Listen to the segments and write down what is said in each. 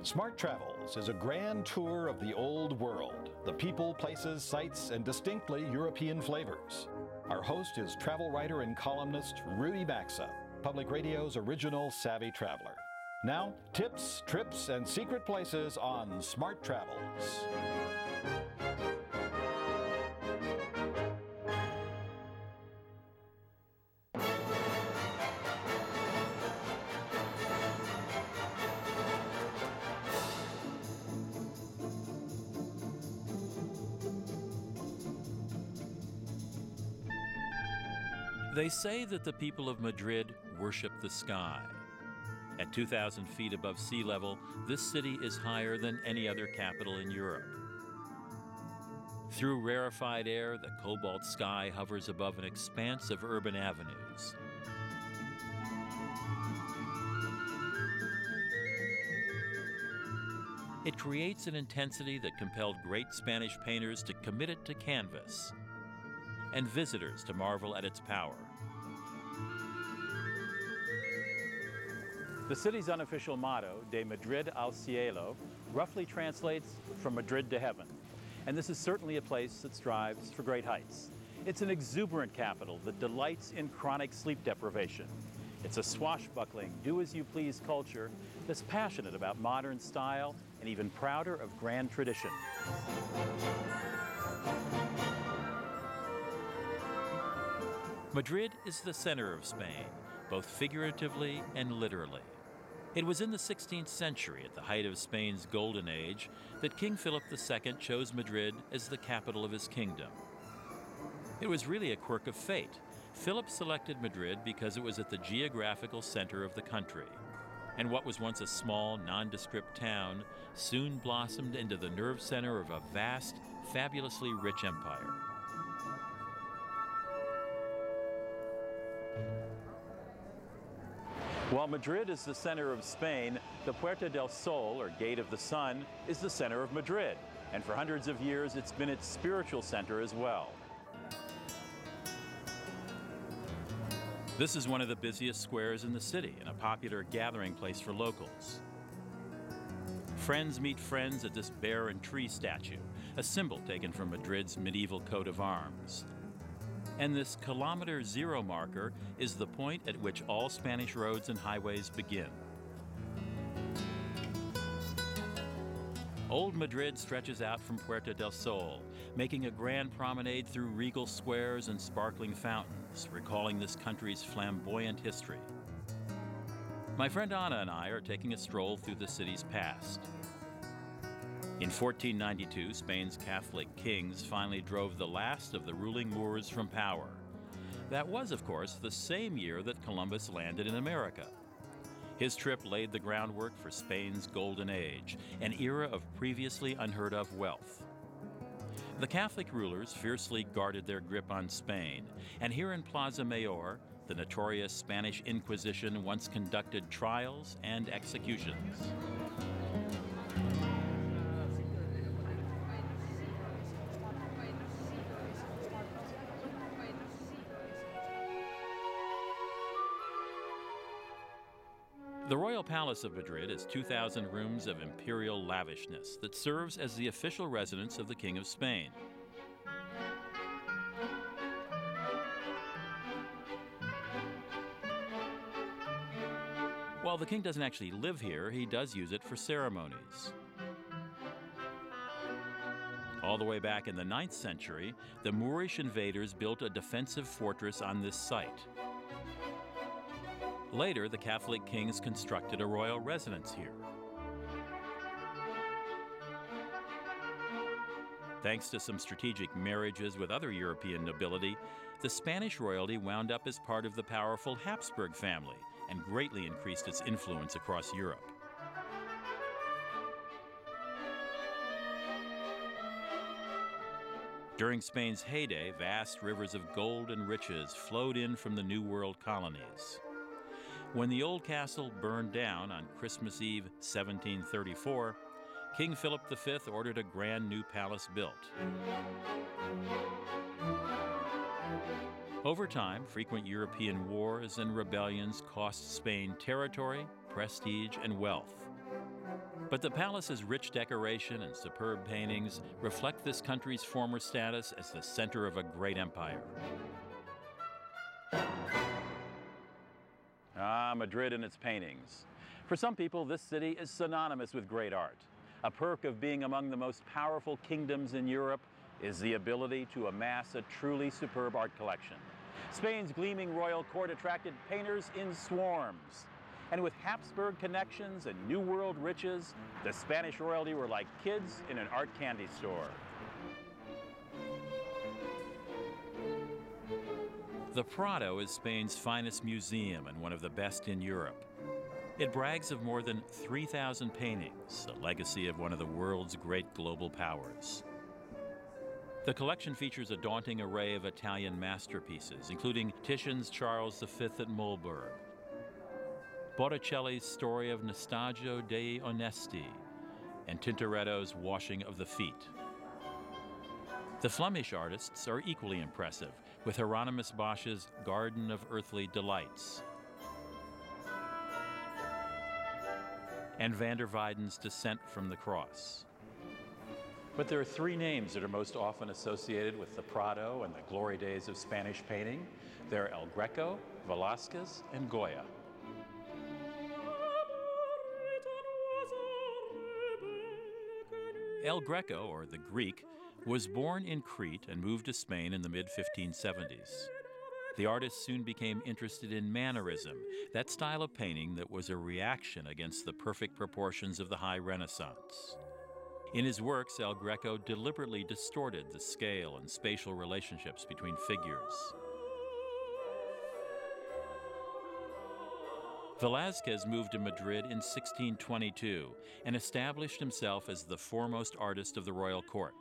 Smart Travels is a grand tour of the old world, the people, places, sights, and distinctly European flavors. Our host is travel writer and columnist Rudy Maxa, Public Radio's original savvy traveler. Now, tips, trips, and secret places on Smart Travels. They say that the people of Madrid worship the sky. At 2,000 feet above sea level, this city is higher than any other capital in Europe. Through rarefied air, the cobalt sky hovers above an expanse of urban avenues. It creates an intensity that compelled great Spanish painters to commit it to canvas, and visitors to marvel at its power. The city's unofficial motto, De Madrid al Cielo, roughly translates from Madrid to heaven. And this is certainly a place that strives for great heights. It's an exuberant capital that delights in chronic sleep deprivation. It's a swashbuckling, do-as-you-please culture that's passionate about modern style and even prouder of grand tradition. Madrid is the center of Spain, both figuratively and literally. It was in the 16th century, at the height of Spain's golden age, that King Philip II chose Madrid as the capital of his kingdom. It was really a quirk of fate. Philip selected Madrid because it was at the geographical center of the country, and what was once a small, nondescript town soon blossomed into the nerve center of a vast, fabulously rich empire. While Madrid is the center of Spain, the Puerta del Sol, or Gate of the Sun, is the center of Madrid. And for hundreds of years, it's been its spiritual center as well. This is one of the busiest squares in the city and a popular gathering place for locals. Friends meet friends at this bear and tree statue, a symbol taken from Madrid's medieval coat of arms. And this kilometer zero marker is the point at which all Spanish roads and highways begin. Old Madrid stretches out from Puerta del Sol, making a grand promenade through regal squares and sparkling fountains, recalling this country's flamboyant history. My friend Anna and I are taking a stroll through the city's past. In 1492, Spain's Catholic kings finally drove the last of the ruling Moors from power. That was, of course, the same year that Columbus landed in America. His trip laid the groundwork for Spain's Golden Age, an era of previously unheard of wealth. The Catholic rulers fiercely guarded their grip on Spain, and here in Plaza Mayor, the notorious Spanish Inquisition once conducted trials and executions. The Royal Palace of Madrid is 2,000 rooms of imperial lavishness that serves as the official residence of the King of Spain. While the king doesn't actually live here, he does use it for ceremonies. All the way back in the 9th century, the Moorish invaders built a defensive fortress on this site. Later, the Catholic kings constructed a royal residence here. Thanks to some strategic marriages with other European nobility, the Spanish royalty wound up as part of the powerful Habsburg family and greatly increased its influence across Europe. During Spain's heyday, vast rivers of gold and riches flowed in from the New World colonies. When the old castle burned down on Christmas Eve 1734, King Philip V ordered a grand new palace built. Over time, frequent European wars and rebellions cost Spain territory, prestige, and wealth. But the palace's rich decoration and superb paintings reflect this country's former status as the center of a great empire. Ah, Madrid and its paintings. For some people, this city is synonymous with great art. A perk of being among the most powerful kingdoms in Europe is the ability to amass a truly superb art collection. Spain's gleaming royal court attracted painters in swarms. And with Habsburg connections and New World riches, the Spanish royalty were like kids in an art candy store. The Prado is Spain's finest museum and one of the best in Europe. It brags of more than 3,000 paintings, a legacy of one of the world's great global powers. The collection features a daunting array of Italian masterpieces, including Titian's Charles V at Mulberg, Botticelli's Story of Nostalgia dei Onesti, and Tintoretto's Washing of the Feet. The Flemish artists are equally impressive, with Hieronymus Bosch's Garden of Earthly Delights and van der Weyden's Descent from the Cross. But there are three names that are most often associated with the Prado and the glory days of Spanish painting. They're El Greco, Velázquez, and Goya. El Greco, or the Greek, was born in Crete and moved to Spain in the mid-1570s. The artist soon became interested in mannerism, that style of painting that was a reaction against the perfect proportions of the High Renaissance. In his works, El Greco deliberately distorted the scale and spatial relationships between figures. Velázquez moved to Madrid in 1622 and established himself as the foremost artist of the royal court.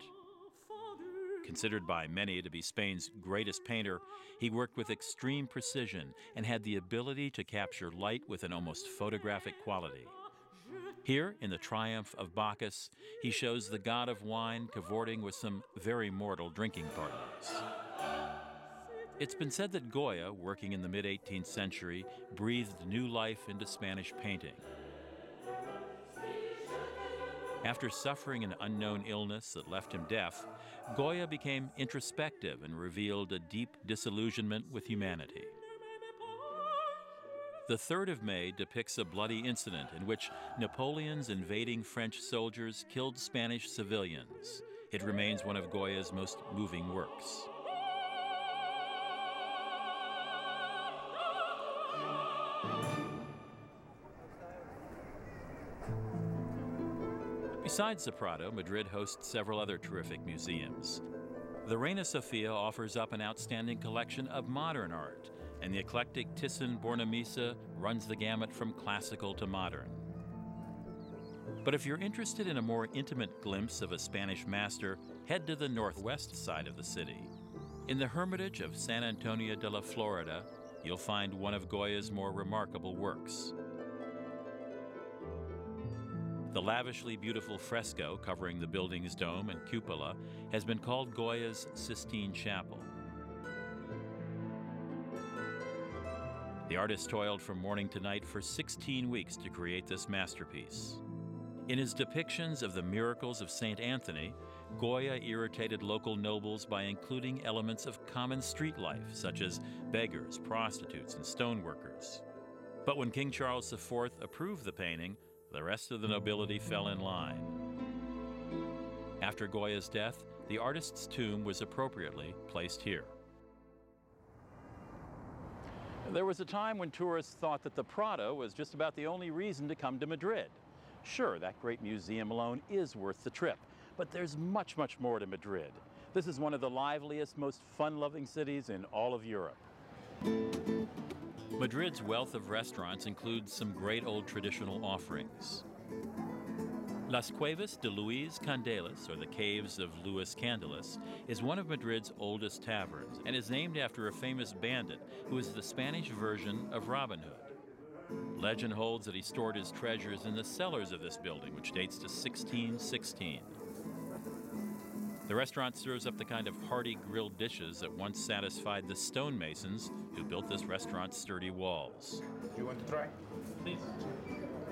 Considered by many to be Spain's greatest painter, he worked with extreme precision and had the ability to capture light with an almost photographic quality. Here, in the Triumph of Bacchus, he shows the god of wine cavorting with some very mortal drinking partners. It's been said that Goya, working in the mid-18th century, breathed new life into Spanish painting. After suffering an unknown illness that left him deaf, Goya became introspective and revealed a deep disillusionment with humanity. The 3rd of May depicts a bloody incident in which Napoleon's invading French soldiers killed Spanish civilians. It remains one of Goya's most moving works. Besides the Prado, Madrid hosts several other terrific museums. The Reina Sofia offers up an outstanding collection of modern art, and the eclectic Thyssen-Bornemisza runs the gamut from classical to modern. But if you're interested in a more intimate glimpse of a Spanish master, head to the northwest side of the city. In the Hermitage of San Antonio de la Florida, you'll find one of Goya's more remarkable works. The lavishly beautiful fresco covering the building's dome and cupola has been called Goya's Sistine Chapel. The artist toiled from morning to night for 16 weeks to create this masterpiece. In his depictions of the miracles of St. Anthony, Goya irritated local nobles by including elements of common street life, such as beggars, prostitutes, and stoneworkers. But when King Charles IV approved the painting, the rest of the nobility fell in line. After Goya's death, the artist's tomb was appropriately placed here. There was a time when tourists thought that the Prado was just about the only reason to come to Madrid. Sure, that great museum alone is worth the trip, but there's much, much more to Madrid. This is one of the liveliest, most fun-loving cities in all of Europe. Madrid's wealth of restaurants includes some great old traditional offerings. Las Cuevas de Luis Candelas, or the Caves of Luis Candelas, is one of Madrid's oldest taverns and is named after a famous bandit who is the Spanish version of Robin Hood. Legend holds that he stored his treasures in the cellars of this building, which dates to 1616. The restaurant serves up the kind of hearty grilled dishes that once satisfied the stonemasons who built this restaurant's sturdy walls. Do you want to try? Please.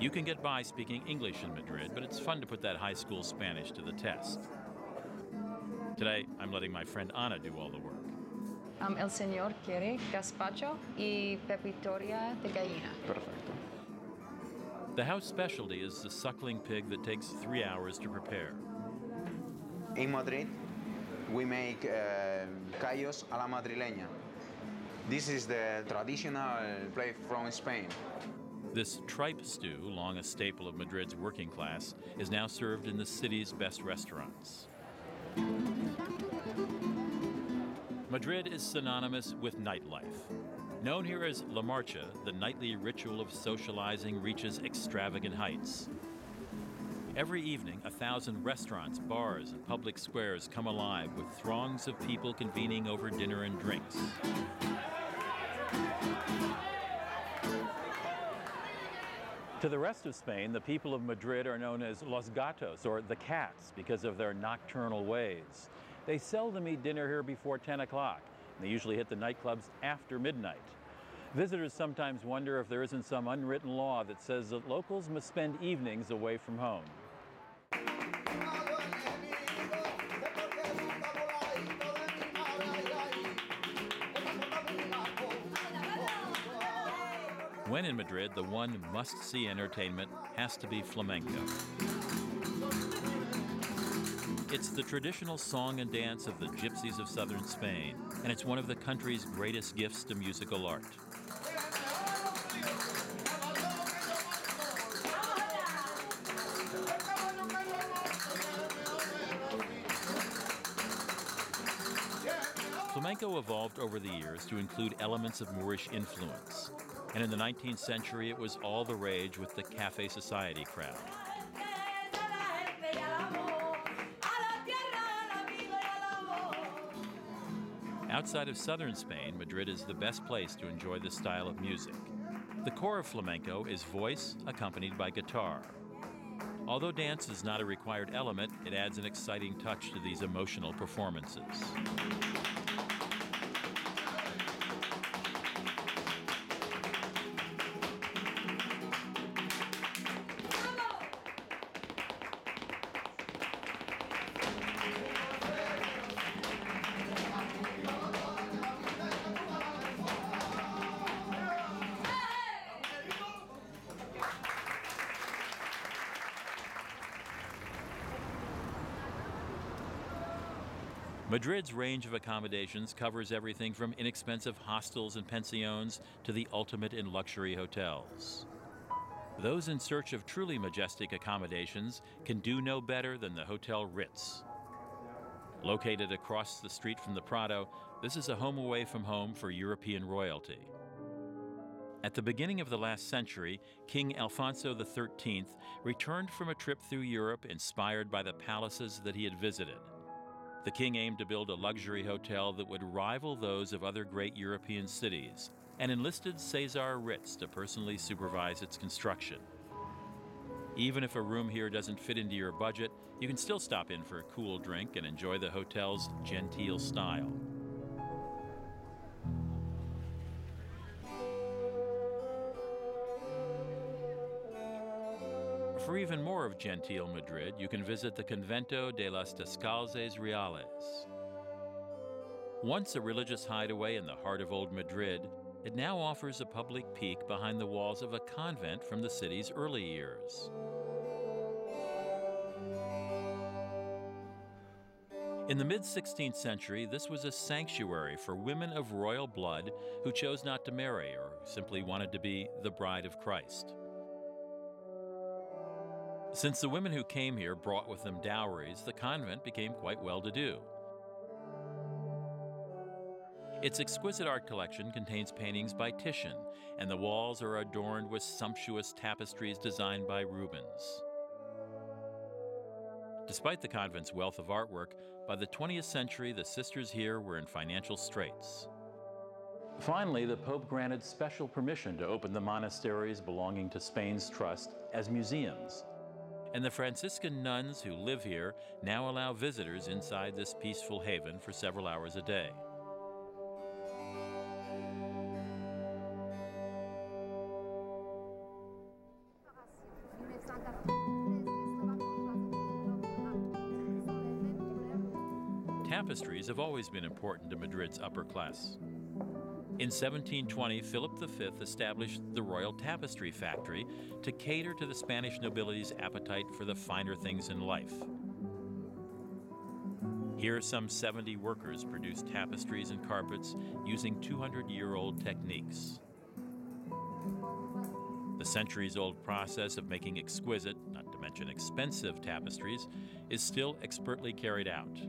You can get by speaking English in Madrid, but it's fun to put that high school Spanish to the test. Today, I'm letting my friend Ana do all the work. El señor quiere gazpacho y pepitoria de gallina. Perfecto. The house specialty is the suckling pig that takes 3 hours to prepare. In Madrid, we make callos a la madrileña. This is the traditional plate from Spain. This tripe stew, long a staple of Madrid's working class, is now served in the city's best restaurants. Madrid is synonymous with nightlife. Known here as La Marcha, the nightly ritual of socializing reaches extravagant heights. Every evening, 1,000 restaurants, bars, and public squares come alive with throngs of people convening over dinner and drinks. To the rest of Spain, the people of Madrid are known as Los Gatos, or the cats, because of their nocturnal ways. They seldom eat dinner here before 10 o'clock. They usually hit the nightclubs after midnight. Visitors sometimes wonder if there isn't some unwritten law that says that locals must spend evenings away from home. When in Madrid, the one must-see entertainment has to be flamenco. It's the traditional song and dance of the gypsies of southern Spain, and it's one of the country's greatest gifts to musical art. Flamenco evolved over the years to include elements of Moorish influence. And in the 19th century, it was all the rage with the Café Society crowd. Outside of southern Spain, Madrid is the best place to enjoy this style of music. The core of flamenco is voice accompanied by guitar. Although dance is not a required element, it adds an exciting touch to these emotional performances. Madrid's range of accommodations covers everything from inexpensive hostels and pensions to the ultimate in luxury hotels. Those in search of truly majestic accommodations can do no better than the Hotel Ritz. Located across the street from the Prado, this is a home away from home for European royalty. At the beginning of the last century, King Alfonso XIII returned from a trip through Europe inspired by the palaces that he had visited. The king aimed to build a luxury hotel that would rival those of other great European cities and enlisted Cesar Ritz to personally supervise its construction. Even if a room here doesn't fit into your budget, you can still stop in for a cool drink and enjoy the hotel's genteel style. For even more of genteel Madrid, you can visit the Convento de las Descalzas Reales. Once a religious hideaway in the heart of old Madrid, it now offers a public peek behind the walls of a convent from the city's early years. In the mid-16th century, this was a sanctuary for women of royal blood who chose not to marry or simply wanted to be the bride of Christ. Since the women who came here brought with them dowries, the convent became quite well-to-do. Its exquisite art collection contains paintings by Titian, and the walls are adorned with sumptuous tapestries designed by Rubens. Despite the convent's wealth of artwork, by the 20th century, the sisters here were in financial straits. Finally, the Pope granted special permission to open the monasteries belonging to Spain's trust as museums. And the Franciscan nuns who live here now allow visitors inside this peaceful haven for several hours a day. Tapestries have always been important to Madrid's upper class. In 1720, Philip V established the Royal Tapestry Factory to cater to the Spanish nobility's appetite for the finer things in life. Here, some 70 workers produced tapestries and carpets using 200-year-old techniques. The centuries-old process of making exquisite, not to mention expensive tapestries, is still expertly carried out.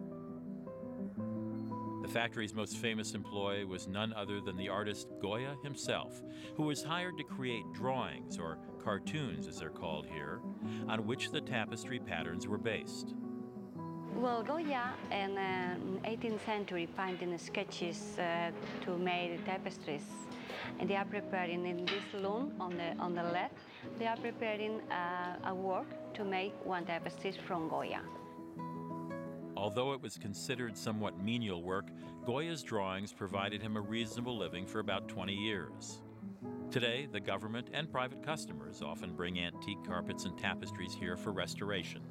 The factory's most famous employee was none other than the artist Goya himself, who was hired to create drawings, or cartoons as they're called here, on which the tapestry patterns were based. Well, Goya in 18th century painting sketches to make tapestries. And they are preparing in this loom on the left, they are preparing a work to make one tapestry from Goya. Although it was considered somewhat menial work, Goya's drawings provided him a reasonable living for about 20 years. Today, the government and private customers often bring antique carpets and tapestries here for restoration.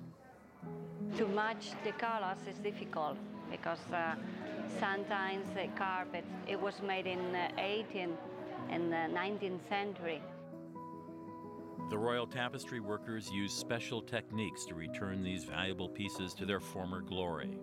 To match the colors is difficult because sometimes the carpet, it was made in 18th and 19th century. The Royal Tapestry workers use special techniques to return these valuable pieces to their former glory.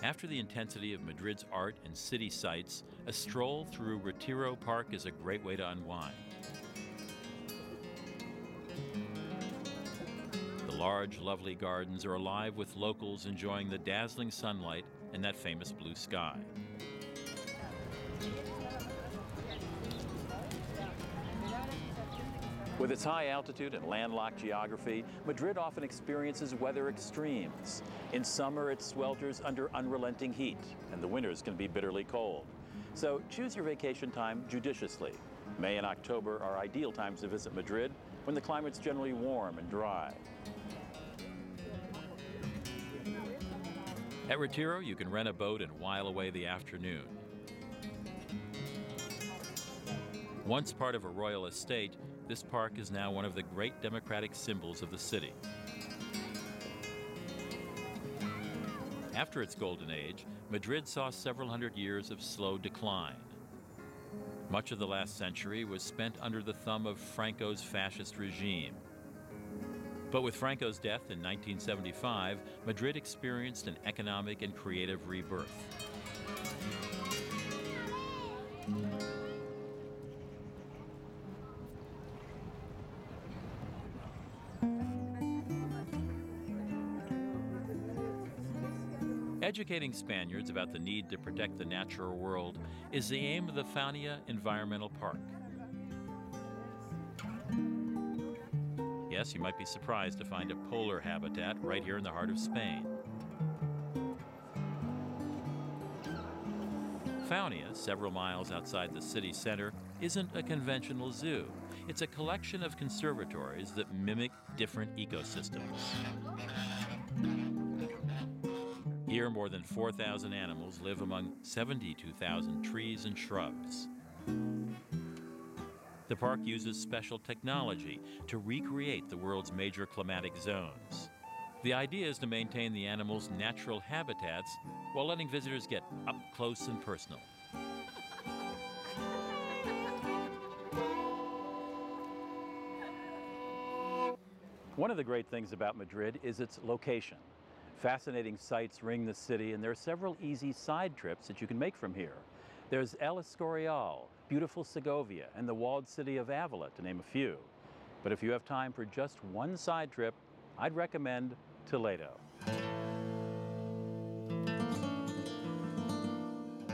After the intensity of Madrid's art and city sights, a stroll through Retiro Park is a great way to unwind. The large, lovely gardens are alive with locals enjoying the dazzling sunlight and that famous blue sky. With its high altitude and landlocked geography, Madrid often experiences weather extremes. In summer, it swelters under unrelenting heat, and the winters can be bitterly cold. So choose your vacation time judiciously. May and October are ideal times to visit Madrid, when the climate's generally warm and dry. At Retiro, you can rent a boat and while away the afternoon. Once part of a royal estate, this park is now one of the great democratic symbols of the city. After its golden age, Madrid saw several hundred years of slow decline. Much of the last century was spent under the thumb of Franco's fascist regime. But with Franco's death in 1975, Madrid experienced an economic and creative rebirth. Educating Spaniards about the need to protect the natural world is the aim of the Faunia Environmental Park. Yes, you might be surprised to find a polar habitat right here in the heart of Spain. Faunia, several miles outside the city center, isn't a conventional zoo. It's a collection of conservatories that mimic different ecosystems. Here, more than 4,000 animals live among 72,000 trees and shrubs. The park uses special technology to recreate the world's major climatic zones. The idea is to maintain the animals' natural habitats while letting visitors get up close and personal. One of the great things about Madrid is its location. Fascinating sights ring the city, and there are several easy side trips that you can make from here. There's El Escorial, beautiful Segovia, and the walled city of Avila, to name a few. But if you have time for just one side trip, I'd recommend Toledo.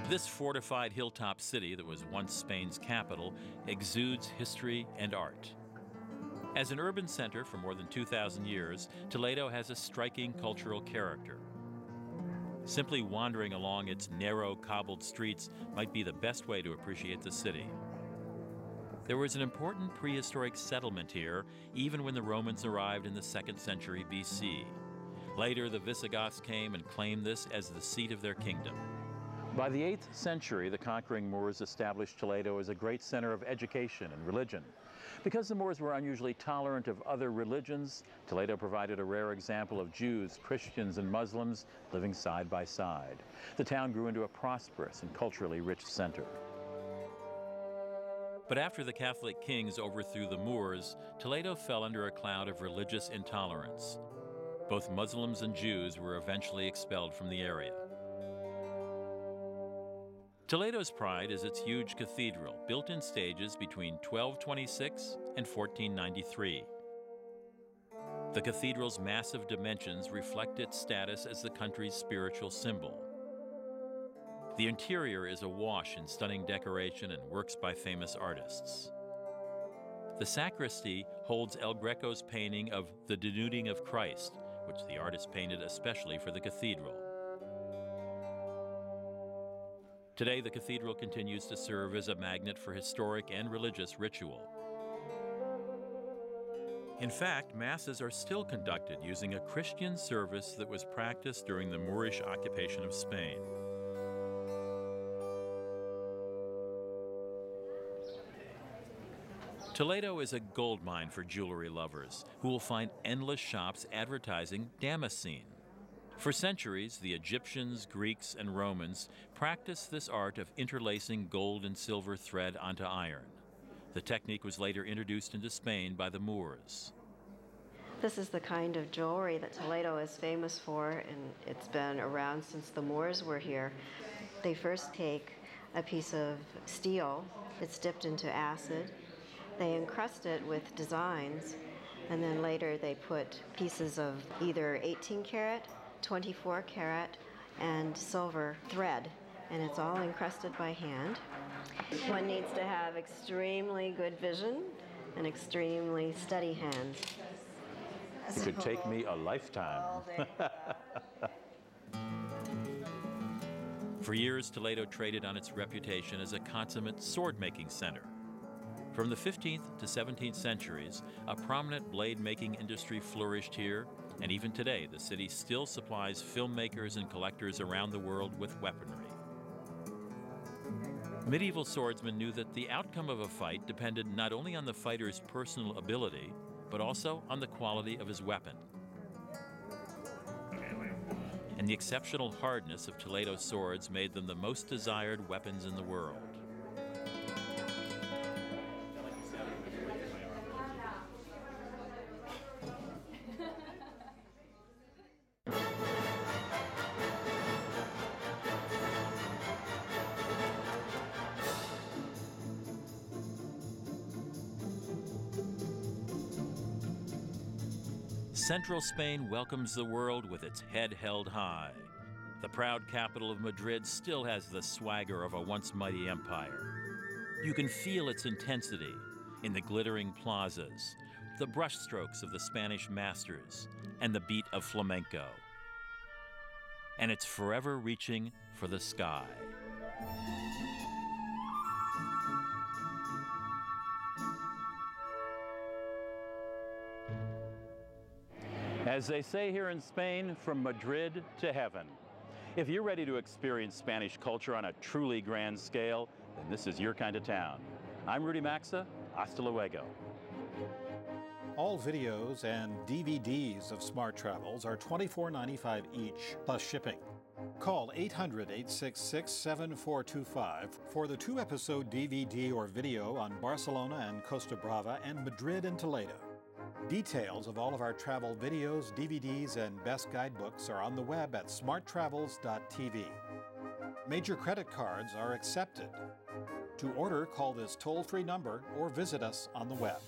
This fortified hilltop city that was once Spain's capital exudes history and art. As an urban center for more than 2,000 years, Toledo has a striking cultural character. Simply wandering along its narrow, cobbled streets might be the best way to appreciate the city. There was an important prehistoric settlement here, even when the Romans arrived in the 2nd century BC. Later, the Visigoths came and claimed this as the seat of their kingdom. By the 8th century, the conquering Moors established Toledo as a great center of education and religion. Because the Moors were unusually tolerant of other religions, Toledo provided a rare example of Jews, Christians, and Muslims living side by side. The town grew into a prosperous and culturally rich center. But after the Catholic kings overthrew the Moors, Toledo fell under a cloud of religious intolerance. Both Muslims and Jews were eventually expelled from the area. Toledo's pride is its huge cathedral, built in stages between 1226 and 1493. The cathedral's massive dimensions reflect its status as the country's spiritual symbol. The interior is awash in stunning decoration and works by famous artists. The sacristy holds El Greco's painting of the Denuding of Christ, which the artist painted especially for the cathedral. Today, the cathedral continues to serve as a magnet for historic and religious ritual. In fact, masses are still conducted using a Christian service that was practiced during the Moorish occupation of Spain. Toledo is a gold mine for jewelry lovers who will find endless shops advertising Damascene. For centuries, the Egyptians, Greeks, and Romans practiced this art of interlacing gold and silver thread onto iron. The technique was later introduced into Spain by the Moors. This is the kind of jewelry that Toledo is famous for, and it's been around since the Moors were here. They first take a piece of steel, it's dipped into acid, they encrust it with designs, and then later they put pieces of either 18 karat, 24 karat, and silver thread, and it's all encrusted by hand. One needs to have extremely good vision and extremely steady hands. It could take me a lifetime. For years, Toledo traded on its reputation as a consummate sword-making center. From the 15th to 17th centuries, a prominent blade-making industry flourished here, and even today, the city still supplies filmmakers and collectors around the world with weaponry. Medieval swordsmen knew that the outcome of a fight depended not only on the fighter's personal ability, but also on the quality of his weapon. And the exceptional hardness of Toledo swords made them the most desired weapons in the world. Central Spain welcomes the world with its head held high. The proud capital of Madrid still has the swagger of a once mighty empire. You can feel its intensity in the glittering plazas, the brushstrokes of the Spanish masters, and the beat of flamenco. And it's forever reaching for the sky. As they say here in Spain, from Madrid to heaven. If you're ready to experience Spanish culture on a truly grand scale, then this is your kind of town. I'm Rudy Maxa. Hasta luego. All videos and DVDs of Smart Travels are $24.95 each, plus shipping. Call 800-866-7425 for the 2-episode DVD or video on Barcelona and Costa Brava and Madrid and Toledo. Details of all of our travel videos, DVDs, and best guidebooks are on the web at smarttravels.tv. Major credit cards are accepted. To order, call this toll-free number or visit us on the web.